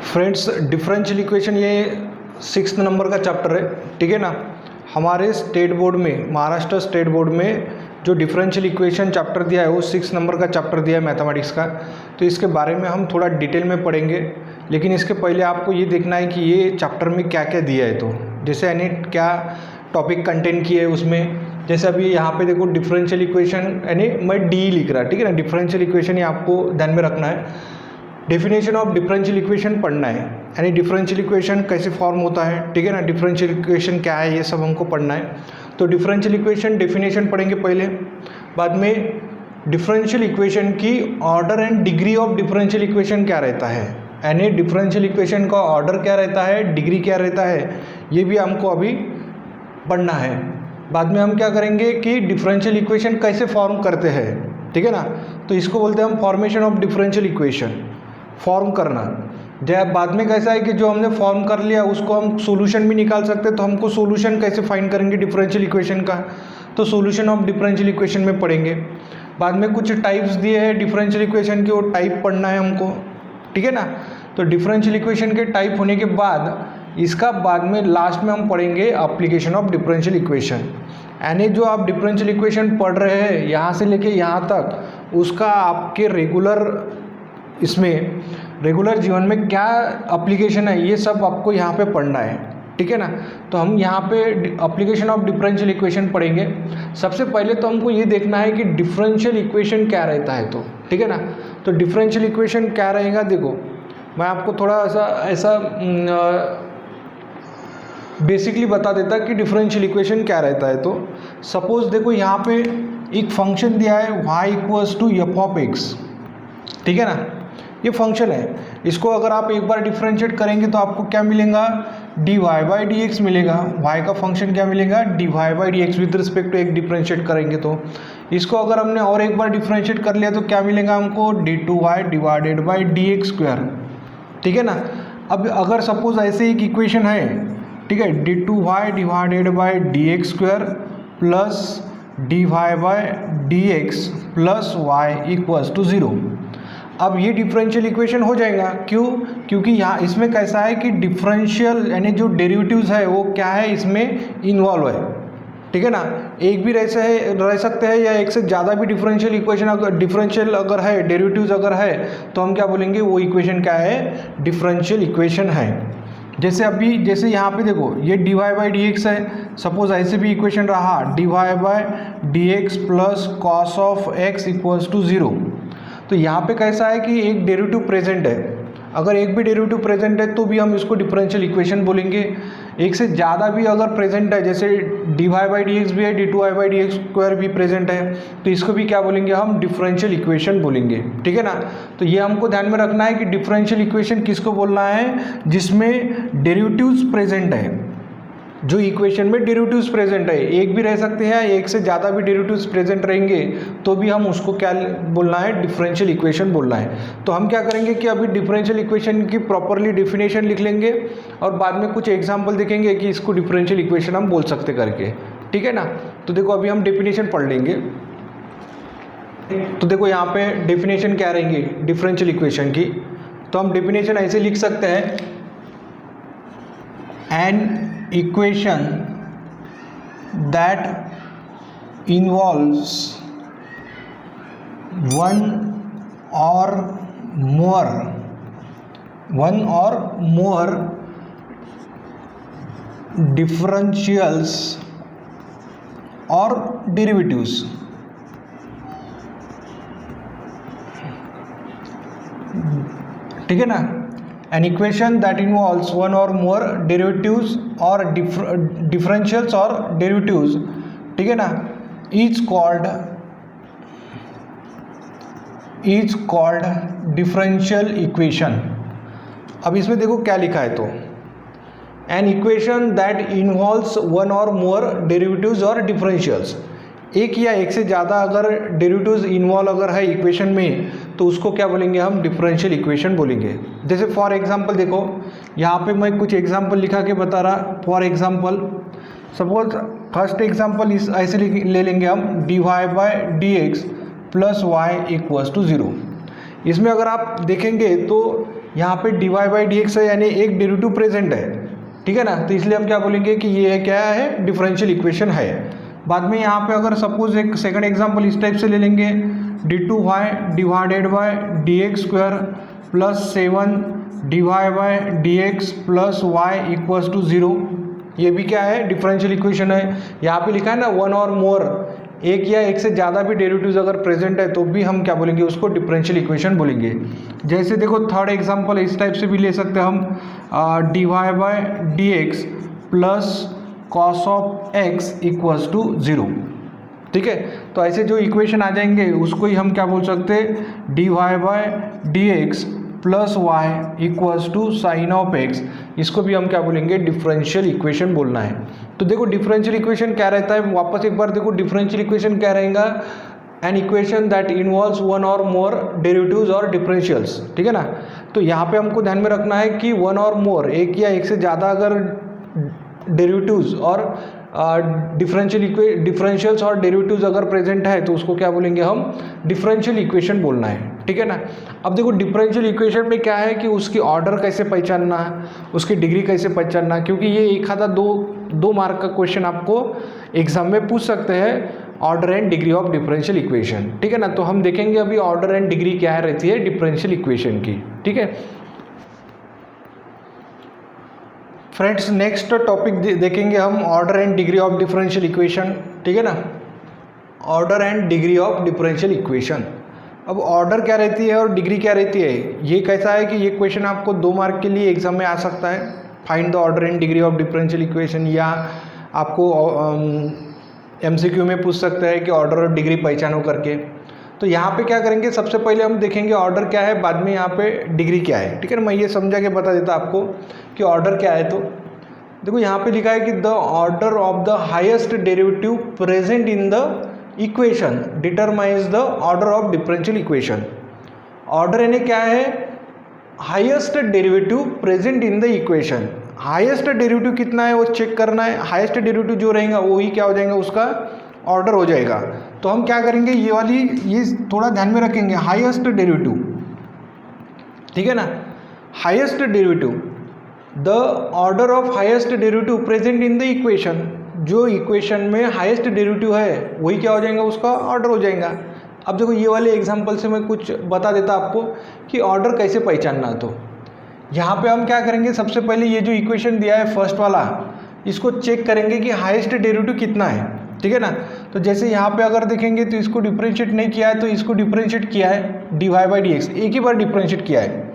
Friends, differential equation ये 6 number का chapter है, ठीक है ना। हमारे स्टेट बोर्ड में, महाराष्ट्र स्टेट बोर्ड में जो डिफरेंशियल इक्वेशन चैप्टर दिया है वो 6 नंबर का चैप्टर दिया है मैथमेटिक्स का। तो इसके बारे में हम थोड़ा डिटेल में पढ़ेंगे, लेकिन इसके पहले आपको ये देखना है कि ये चैप्टर में क्या क्या दिया है। तो जैसे यानी क्या टॉपिक कंटेंट किए है उसमें, जैसे अभी यहाँ पे देखो डिफरेंशियल इक्वेशन, यानी मैं डी लिख रहा, ठीक है ना। डिफरेंशियल इक्वेशन ये आपको ध्यान में रखना है। डेफिनेशन ऑफ डिफरेंशियल इक्वेशन पढ़ना है, यानी डिफरेंशियल इक्वेशन कैसे फॉर्म होता है, ठीक है ना। डिफरेंशियल इक्वेशन क्या है, ये सब हमको पढ़ना है। तो डिफरेंशियल इक्वेशन डेफिनेशन पढ़ेंगे पहले, बाद में डिफरेंशियल इक्वेशन की order and degree of differential equation क्या रहता है, यानी डिफरेंशियल इक्वेशन का ऑर्डर क्या रहता है, डिग्री क्या रहता है, ये भी हमको अभी पढ़ना है। बाद में हम क्या करेंगे कि डिफरेंशियल इक्वेशन कैसे फॉर्म करते हैं, ठीक है ना। तो इसको बोलते हैं हम formation of differential equation, form करना। जब बाद में कैसा है कि जो हमने फॉर्म कर लिया उसको हम सॉल्यूशन भी निकाल सकते हैं। तो हमको सॉल्यूशन कैसे फाइंड करेंगे डिफरेंशियल इक्वेशन का, तो सॉल्यूशन ऑफ डिफरेंशियल इक्वेशन में पढ़ेंगे। बाद में कुछ टाइप्स दिए हैं डिफरेंशियल इक्वेशन के, वो टाइप पढ़ना है हमको, ठीक है ना। तो डिफरेंशियल इक्वेशन के टाइप होने के बाद इसका बाद में लास्ट में हम पढ़ेंगे एप्लीकेशन ऑफ डिफरेंशियल इक्वेशन, यानी जो आप डिफरेंशियल इक्वेशन पढ़ रहे हैं यहाँ से लेके यहाँ तक, उसका आपके रेगुलर जीवन में क्या एप्लीकेशन है, ये सब आपको यहाँ पे पढ़ना है, ठीक है ना। तो हम यहाँ पे एप्लीकेशन ऑफ डिफरेंशियल इक्वेशन पढ़ेंगे। सबसे पहले तो हमको ये देखना है कि डिफरेंशियल इक्वेशन क्या रहता है, तो ठीक है ना। तो डिफरेंशियल इक्वेशन क्या रहेगा, देखो मैं आपको थोड़ा ऐसा बेसिकली बता देता कि डिफरेंशियल इक्वेशन क्या रहता है। तो सपोज देखो यहाँ पे एक फंक्शन दिया है y equals to f of x, ठीक है ना। ये फंक्शन है, इसको अगर आप एक बार डिफरेंशिएट करेंगे तो आपको क्या मिलेगा, dy बाई डी एक्स मिलेगा। y का फंक्शन क्या मिलेगा, dy by d x with respect to एक डिफरेंशिएट करेंगे। तो इसको अगर हमने और एक बार डिफरेंशिएट कर लिया तो क्या मिलेगा हमको, d2y divided by d x square, ठीक है ना। अब अगर सपोज ऐसे एक इक्वेशन है, ठीक है, d2y divided by d x square plus dy by d x plus y equals to 0। अब ये डिफरेंशियल इक्वेशन हो जाएगा, क्यों, क्योंकि यहाँ इसमें कैसा है कि डिफरेंशियल यानी जो डेरिवेटिव्स है वो क्या है, इसमें इन्वॉल्व है, ठीक है ना। एक भी रह सकते हैं या एक से ज़्यादा भी डिफरेंशियल इक्वेशन अगर है, डेरिवेटिव्स अगर है, तो हम क्या बोलेंगे, वो इक्वेशन क्या है, डिफरेंशियल इक्वेशन है। जैसे यहाँ पे देखो ये dy बाई डी एक्स है, सपोज ऐसे भी इक्वेशन रहा dy by d x plus cos of x equals to 0। तो यहाँ पे कैसा है कि एक डेरिवेटिव प्रेजेंट है, अगर एक भी डेरिवेटिव प्रेजेंट है तो भी हम इसको डिफरेंशियल इक्वेशन बोलेंगे। एक से ज़्यादा भी अगर प्रेजेंट है, जैसे dy बाई डी एक्स भी है, d2y by d x square भी प्रेजेंट है, तो इसको भी क्या बोलेंगे, हम डिफरेंशियल इक्वेशन बोलेंगे, ठीक है ना। तो ये हमको ध्यान में रखना है कि डिफरेंशियल इक्वेशन किसको बोलना है, जिसमें डेरिवेटिव्स प्रेजेंट है, जो इक्वेशन में डेरिवेटिव्स प्रेजेंट है। एक भी रह सकते हैं, एक से ज़्यादा भी डेरिवेटिव्स प्रेजेंट रहेंगे तो भी हम उसको क्या बोलना है, डिफरेंशियल इक्वेशन बोलना है। तो हम क्या करेंगे कि अभी डिफरेंशियल इक्वेशन की प्रॉपरली डेफिनेशन लिख लेंगे और बाद में कुछ एग्जांपल देखेंगे कि इसको डिफरेंशियल इक्वेशन हम बोल सकते करके, ठीक है ना। तो देखो अभी हम डेफिनेशन पढ़ लेंगे। तो देखो यहाँ पे डेफिनेशन क्या रहेंगी डिफरेंशियल इक्वेशन की, तो हम डेफिनेशन ऐसे लिख सकते हैं, N equation that involves one or more differentials or derivatives, ठीक है ना। An equation that involves one or more derivatives or differentials or derivatives, ठीक है ना, is called differential equation। अब इसमें देखो क्या लिखा है, तो an equation that involves one or more derivatives or differentials, एक या एक से ज़्यादा अगर डेरिवेटिव्स इन्वॉल्व अगर है इक्वेशन में, तो उसको क्या बोलेंगे, हम डिफरेंशियल इक्वेशन बोलेंगे। जैसे फॉर एग्जांपल देखो यहाँ पे मैं कुछ एग्जांपल लिखा के बता रहा। For example suppose first example ऐसे ले लेंगे हम, dy by d x plus y equals to 0। इसमें अगर आप देखेंगे तो यहाँ पे dy बाई डी एक्स है, यानी एक डेरिवेटिव प्रेजेंट है, ठीक है ना, तो इसलिए हम क्या बोलेंगे कि ये क्या है, डिफरेंशियल इक्वेशन है। बाद में यहाँ पे अगर सपोज एक सेकंड एग्जांपल इस टाइप से ले लेंगे, d2y divided by d x square plus 7 dy by d x plus y equals to 0। ये भी क्या है, डिफरेंशियल इक्वेशन है। यहाँ पे लिखा है ना वन और मोर, एक या एक से ज़्यादा भी डेरिवेटिव्स अगर प्रेजेंट है तो भी हम क्या बोलेंगे, उसको डिफरेंशियल इक्वेशन बोलेंगे। जैसे देखो थर्ड एग्जांपल इस टाइप से भी ले सकते हैं हम, dy by d x plus cos of x equals to 0, ठीक है। तो ऐसे जो इक्वेशन आ जाएंगे उसको ही हम क्या बोल सकते हैं, dy by d x plus y equals to sine of x, इसको भी हम क्या बोलेंगे, डिफरेंशियल इक्वेशन बोलना है। तो देखो डिफरेंशियल इक्वेशन क्या रहता है, वापस एक बार देखो डिफरेंशियल इक्वेशन क्या रहेगा, an equation that involves one और मोर डेरिवेटिव्स और डिफरेंशियल्स, ठीक है ना। तो यहाँ पे हमको ध्यान में रखना है कि वन और मोर, एक या एक से ज़्यादा अगर डेरिवेटिव्स और डिफरेंशियल्स और डेरिवेटिव्स अगर प्रेजेंट है तो उसको क्या बोलेंगे हम, डिफरेंशियल इक्वेशन बोलना है, ठीक है ना। अब देखो डिफरेंशियल इक्वेशन में क्या है कि उसकी ऑर्डर कैसे पहचानना है, उसकी डिग्री कैसे पहचानना, क्योंकि ये एक आधा दो मार्क का क्वेश्चन आपको एग्जाम में पूछ सकते हैं, order and degree of differential equation, ठीक है ना। तो हम देखेंगे अभी ऑर्डर एंड डिग्री क्या रहती है डिफरेंशियल इक्वेशन की, ठीक है फ्रेंड्स। नेक्स्ट टॉपिक देखेंगे हम order and degree of differential equation, ठीक है ना, order and degree of differential equation. अब ऑर्डर क्या रहती है और डिग्री क्या रहती है, ये कैसा है कि ये क्वेश्चन आपको 2 मार्क के लिए एग्जाम में आ सकता है, find the order and degree of differential equation, या आपको MCQ में पूछ सकता है कि ऑर्डर और डिग्री पहचानो करके। तो यहाँ पे क्या करेंगे, सबसे पहले हम देखेंगे ऑर्डर क्या है, बाद में यहाँ पे डिग्री क्या है, ठीक है ना। मैं ये समझा के बता देता आपको कि ऑर्डर क्या है। तो देखो यहाँ पे लिखा है कि the order of the highest derivative present in the equation determines the order of differential equation. Order यानी क्या है, highest derivative present in the equation. Highest derivative कितना है वो चेक करना है, हाईएस्ट डेरिवेटिव जो रहेगा वही क्या हो जाएगा, उसका ऑर्डर हो जाएगा। तो हम क्या करेंगे, ये थोड़ा ध्यान में रखेंगे, हाईएस्ट डेरिवेटिव, ठीक है ना, highest derivative, the order of highest derivative present in the equation, जो इक्वेशन में हाईएस्ट डेरिवेटिव है वही क्या हो जाएगा, उसका ऑर्डर हो जाएगा। अब देखो ये वाले एग्जांपल से मैं कुछ बता देता आपको कि ऑर्डर कैसे पहचानना। तो यहाँ पे हम क्या करेंगे, सबसे पहले ये जो इक्वेशन दिया है फर्स्ट वाला, इसको चेक करेंगे कि हाईएस्ट डेरिवेटिव कितना है, ठीक है ना। तो जैसे यहाँ पे अगर देखेंगे तो इसको डिफरेंशिएट नहीं किया है, तो इसको डिफरेंशिएट किया है dy बाई डी एक्स, एक ही बार डिफरेंशिएट किया है।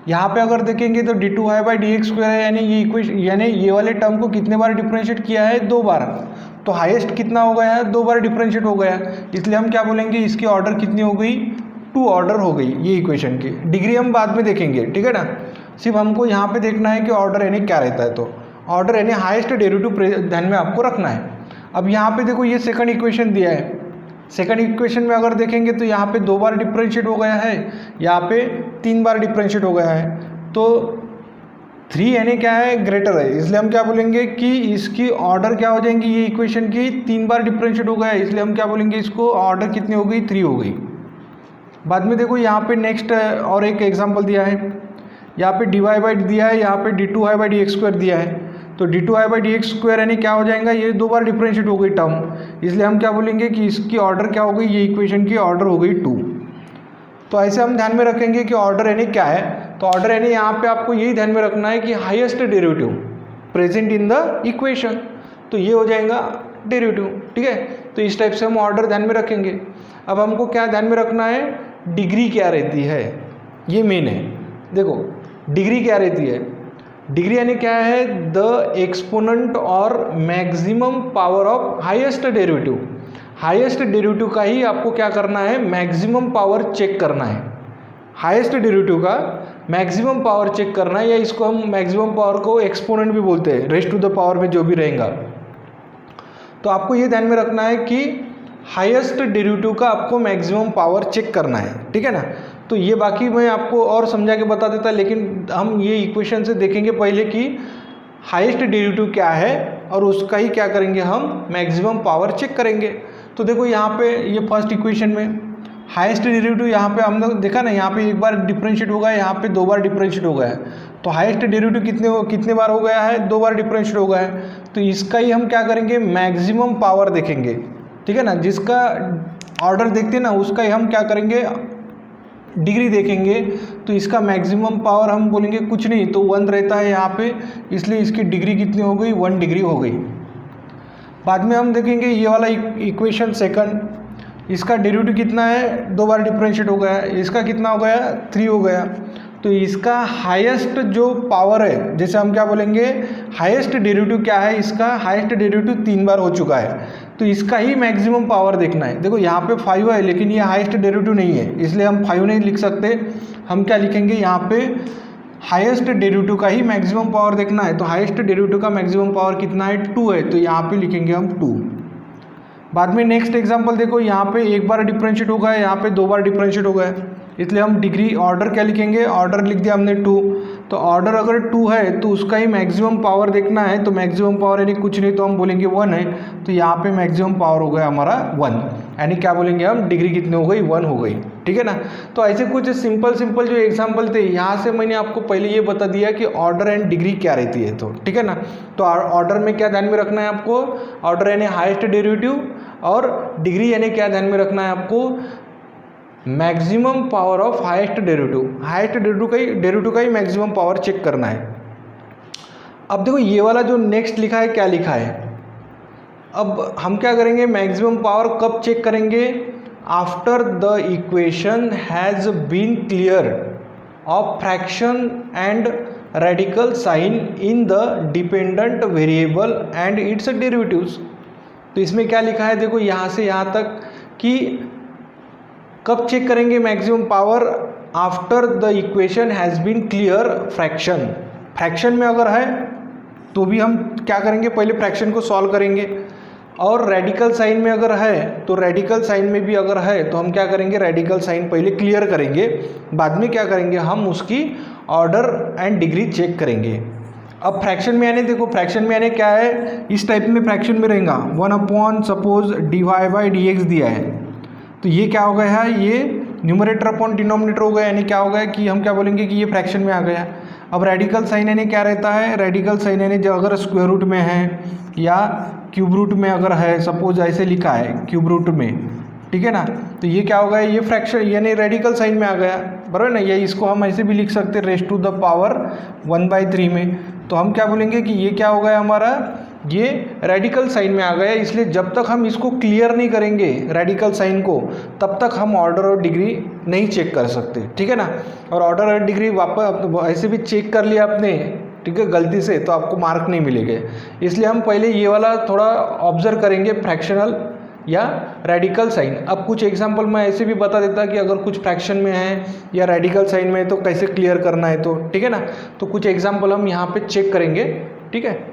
यहाँ पे अगर देखेंगे तो d2y by d x square है, यानी ये इक्वेशन, यानी ये वाले टर्म को कितने बार डिफरेंशिएट किया है, 2 बार। तो हाईएस्ट कितना हो गया है, 2 बार डिफरेंशिएट हो गया, इसलिए हम क्या बोलेंगे, इसकी ऑर्डर कितनी हो गई, 2 ऑर्डर हो गई ये इक्वेशन की। डिग्री हम बाद में देखेंगे, ठीक है ना, सिर्फ हमको यहाँ पे देखना है कि ऑर्डर यानी क्या रहता है। तो ऑर्डर यानी हाईएस्ट डेरिवेटिव ध्यान में आपको रखना है। अब यहाँ पे देखो ये सेकंड इक्वेशन दिया है, सेकंड इक्वेशन में अगर देखेंगे तो यहाँ पे 2 बार डिफरेंशिएट हो गया है, यहाँ पे 3 बार डिफरेंशिएट हो गया है। तो 3 यानी क्या है, ग्रेटर है, इसलिए हम क्या बोलेंगे कि इसकी ऑर्डर क्या हो जाएंगी, ये इक्वेशन की 3 बार डिफरेंशिएट हो गया है, इसलिए हम क्या बोलेंगे, इसको ऑर्डर कितनी हो गई, 3 हो गई। बाद में देखो यहाँ पे नेक्स्ट और एक एग्जाम्पल दिया है, यहाँ पे dy बाई दिया है, यहाँ पे d2y by d x square दिया है। तो d2y by d x square यानी क्या हो जाएगा, ये 2 बार डिफरेंशिएट हो गई टर्म, इसलिए हम क्या बोलेंगे कि इसकी ऑर्डर क्या हो गई, ये इक्वेशन की ऑर्डर हो गई 2। तो ऐसे हम ध्यान में रखेंगे कि ऑर्डर यानी क्या है। तो ऑर्डर यानी यहाँ पे आपको यही ध्यान में रखना है कि highest derivative present in the equation, तो ये हो जाएगा डेरिवेटिव, ठीक है। तो इस टाइप से हम ऑर्डर ध्यान में रखेंगे। अब हमको क्या ध्यान में रखना है, डिग्री क्या रहती है, ये मेन है। देखो डिग्री क्या रहती है, डिग्री यानी क्या है, द एक्सपोनेंट और maximum power of highest derivative. Highest derivative का ही आपको क्या करना है, मैक्सिमम पावर चेक करना है। हाईएस्ट डेरिवेटिव का मैक्सिमम पावर चेक करना है, या इसको हम मैक्सिमम पावर को एक्सपोनेंट भी बोलते हैं, रेज़ टू द पावर में जो भी रहेगा। तो आपको ये ध्यान में रखना है कि हाईएस्ट डेरिवेटिव का आपको मैक्सिमम पावर चेक करना है, ठीक है ना। तो ये बाकी मैं आपको और समझा के बता देता, लेकिन हम ये इक्वेशन से देखेंगे पहले कि हाईएस्ट डेरिवेटिव क्या है और उसका ही क्या करेंगे, हम मैक्सिमम पावर चेक करेंगे। तो देखो यहाँ पे ये फर्स्ट इक्वेशन में हाईएस्ट डेरिवेटिव यहाँ पे हमने देखा ना, यहाँ पे एक बार डिफरेंशिएट हो गया, यहाँ पे 2 बार डिफरेंशिएट हो गया है। तो हाईएस्ट डेरिवेटिव कितने बार हो गया है, 2 बार डिफरेंशिएट हो गया है। तो इसका ही हम क्या करेंगे, मैक्सिमम पावर देखेंगे, ठीक है ना। जिसका ऑर्डर देखते हैं ना उसका ही हम क्या करेंगे, डिग्री देखेंगे। तो इसका मैक्सिमम पावर हम बोलेंगे कुछ नहीं तो 1 रहता है यहाँ पे, इसलिए इसकी डिग्री कितनी हो गई, 1 डिग्री हो गई। बाद में हम देखेंगे ये वाला इक्वेशन सेकंड, इसका डेरिवेटिव कितना है, 2 बार डिफरेंशिएट हो गया है, इसका कितना हो गया, 3 हो गया। तो इसका हाईएस्ट जो पावर है, जैसे हम क्या बोलेंगे, हाईएस्ट डेरिवेटिव क्या है, इसका हाईएस्ट डेरिवेटिव 3 बार हो चुका है, तो इसका ही मैक्सिमम पावर देखना है। देखो यहाँ पे 5 है लेकिन ये हाईएस्ट डेरिवेटिव नहीं है, इसलिए हम 5 नहीं लिख सकते। हम क्या लिखेंगे, यहाँ पे हाईएस्ट डेरिवेटिव का ही मैक्सिमम पावर देखना है। तो हाईएस्ट डेरिवेटिव का मैक्सिमम पावर कितना है, 2 है, तो यहाँ पे लिखेंगे हम 2। बाद में नेक्स्ट एग्जांपल देखो, यहाँ पे 1 बार डिफरेंशिएट हो गया है, यहाँ पे 2 बार डिफरेंशिएट हो गया है, इसलिए हम डिग्री ऑर्डर क्या लिखेंगे, ऑर्डर लिख दिया हमने 2। तो ऑर्डर अगर 2 है तो उसका ही मैक्सिमम पावर देखना है। तो मैक्सिमम पावर यानी कुछ नहीं तो हम बोलेंगे 1 है, तो यहाँ पे मैक्सिमम पावर हो गया हमारा 1, यानी क्या बोलेंगे हम, डिग्री कितनी हो गई, 1 हो गई, ठीक है ना। तो ऐसे कुछ सिंपल जो एग्जाम्पल थे, यहाँ से मैंने आपको पहले ये बता दिया कि ऑर्डर एंड डिग्री क्या रहती है, तो ठीक है ना। तो ऑर्डर में क्या ध्यान में रखना है आपको, ऑर्डर यानी हाईएस्ट डेरिवेटिव, और डिग्री यानी क्या ध्यान में रखना है आपको, maximum power of highest derivative. Highest derivative का ही मैक्सिमम पावर चेक करना है। अब देखो ये वाला जो नेक्स्ट लिखा है, क्या लिखा है, अब हम क्या करेंगे, मैक्सिमम पावर कब चेक करेंगे, after the equation has been clear of fraction and radical sign in the dependent variable and its derivatives. तो इसमें क्या लिखा है, देखो यहाँ से यहाँ तक कि कब चेक करेंगे maximum power, after the equation has been clear fraction में अगर है तो भी हम क्या करेंगे, पहले फ्रैक्शन को सॉल्व करेंगे, और रेडिकल साइन में अगर है तो रेडिकल साइन में भी अगर है तो हम क्या करेंगे, रेडिकल साइन पहले क्लियर करेंगे, बाद में क्या करेंगे, हम उसकी ऑर्डर एंड डिग्री चेक करेंगे। अब फ्रैक्शन में आने, देखो फ्रैक्शन में आने क्या है, इस टाइप में फ्रैक्शन में रहेगा, 1 सपोज dy/dx दिया है, तो ये क्या हो गया है, ये न्यूमरेटर अपॉन डिनोमिनेटर हो गया, यानी क्या हो गया कि हम क्या बोलेंगे कि ये फ्रैक्शन में आ गया। अब रेडिकल साइन यानी क्या रहता है, रेडिकल साइन यानी जो अगर स्क्वायर रूट में है या क्यूब रूट में अगर है, सपोज ऐसे लिखा है क्यूब रूट में, ठीक है ना, तो ये क्या हो गया, ये फ्रैक्शन यानी रेडिकल साइन में आ गया, बराबर ना। या इसको हम ऐसे भी लिख सकते हैं रेज़ टू द पावर 1/3 में। तो हम क्या बोलेंगे कि ये क्या हो गया हमारा, ये रेडिकल साइन में आ गया, इसलिए जब तक हम इसको क्लियर नहीं करेंगे रेडिकल साइन को, तब तक हम ऑर्डर और डिग्री नहीं चेक कर सकते, ठीक है ना। और ऑर्डर और डिग्री वापस ऐसे भी चेक कर लिया आपने, ठीक है, गलती से, तो आपको मार्क नहीं मिलेंगे। इसलिए हम पहले ये वाला थोड़ा ऑब्जर्व करेंगे, फ्रैक्शनल या रेडिकल साइन। अब कुछ एग्जांपल मैं ऐसे भी बता देता कि अगर कुछ फ्रैक्शन में है या रेडिकल साइन में है तो कैसे क्लियर करना है, तो ठीक है ना। तो कुछ एग्जांपल हम यहाँ पे चेक करेंगे, ठीक है।